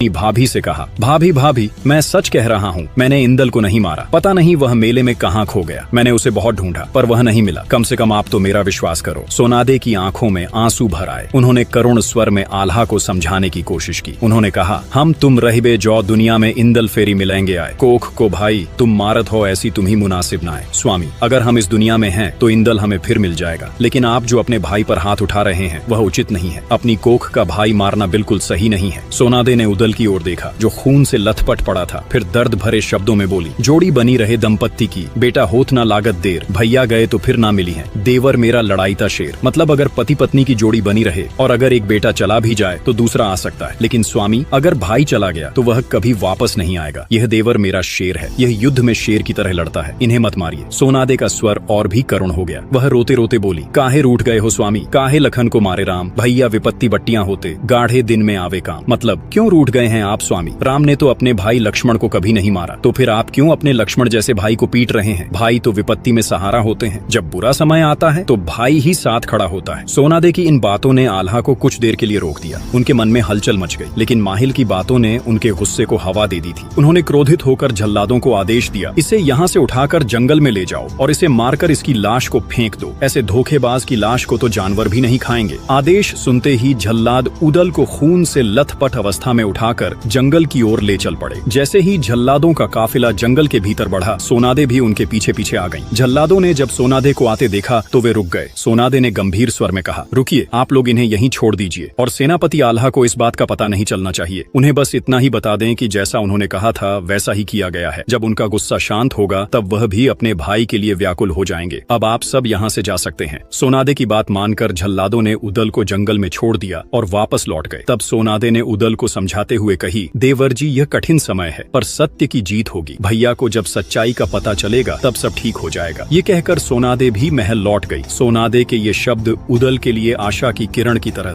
भाभी से कहा, भाभी भाभी मैं सच कह रहा हूँ, मैंने इंदल को नहीं मारा। पता नहीं वह मेले में कहाँ खो गया। मैंने उसे बहुत ढूंढा पर वह नहीं मिला। कम से कम आप तो मेरा विश्वास करो। सोनादे की आंखों में आंसू भर आए। उन्होंने करुण स्वर में आल्हा को समझाने की कोशिश की। उन्होंने कहा, हम तुम रहबे जो दुनिया में इंदल फेरी मिलेंगे आए। कोख को भाई तुम मारत हो ऐसी तुम ही मुनासिब ना आए। स्वामी अगर हम इस दुनिया में हैं तो इंदल हमें फिर मिल जाएगा, लेकिन आप जो अपने भाई पर हाथ उठा रहे हैं वह उचित नहीं है। अपनी कोख का भाई मारना बिल्कुल सही नहीं है। सोनादे ने उदल की ओर देखा जो खून से लथपथ पड़ा था। फिर दर्द भरे शब्दों में बोली, जोड़ी बनी रहे दंपत्ति की, बेटा होत ना लागत देर। भैया गए तो फिर ना मिली है, देवर मेरा लड़ाईता शेर। मतलब अगर पति पत्नी की जोड़ी बनी रहे और अगर एक बेटा चला भी जाए तो दूसरा आ सकता है, लेकिन स्वामी अगर भाई चला गया तो वह कभी वापस नहीं आएगा। यह देवर मेरा शेर है, यह युद्ध में शेर की तरह लड़ता है, इन्हें मत मारिए। सोनादे का स्वर और भी करुण हो गया। वह रोते रोते बोली, काहे रूठ गए हो स्वामी, काहे लखन को मारे राम। भैया विपत्ति बट्टियां होते, गाढ़े दिन में आवे काम। मतलब क्यों रूठ गए हैं आप स्वामी? राम ने तो अपने भाई लक्ष्मण को कभी नहीं मारा, तो फिर आप क्यों अपने लक्ष्मण जैसे भाई को पीट रहे हैं? भाई तो विपत्ति में सहारा होते हैं, जब बुरा समय आता है तो भाई ही साथ खड़ा होता है। सोनादे की इन बातों ने आल्हा को कुछ देर के लिए रोक दिया। उनके मन में हलचल मच गई, लेकिन माहिल की बातों ने उनके गुस्से को हवा दे दी थी। उन्होंने क्रोधित होकर जल्लादों को आदेश दिया, इसे यहाँ से उठाकर जंगल में ले जाओ और इसे मारकर इसकी लाश को फेंक दो। ऐसे धोखेबाज की लाश को तो जानवर भी नहीं खाएंगे। आदेश सुनते ही जल्लाद उदल को खून से लथपथ अवस्था में उठाकर जंगल की ओर ले चल पड़े। जैसे ही जल्लादों का काफिला जंगल के भीतर बढ़ा, सोनादे भी उनके पीछे पीछे आ गईं। जल्लादों ने जब सोनादे को आते देखा तो वे रुक गए। सोनादे ने गंभीर स्वर में कहा, रुकिए, आप लोग इन्हें यहीं छोड़ दीजिए और सेनापति आल्हा को इस बात का पता नहीं चलना चाहिए। उन्हें बस इतना ही बता दें कि जैसा उन्होंने कहा था वैसा ही किया गया है। जब उनका गुस्सा शांत होगा तब वह भी अपने भाई के लिए व्याकुल हो जाएंगे। अब आप सब यहाँ से जा सकते हैं। सोनादे की बात मानकर जल्लादों ने उदल को जंगल में छोड़ दिया और वापस लौट गए। तब सोनादे ने उदल को समझाते हुए कही, देवर जी यह कठिन समय है पर सत्य की जीत होगी। भैया को जब सच्चाई का पता चलेगा तब सब ठीक हो जाएगा। ये कहकर सोनादे भी महल लौट गई। सोनादे के ये शब्द उदल के लिए आशा की किरण की तरह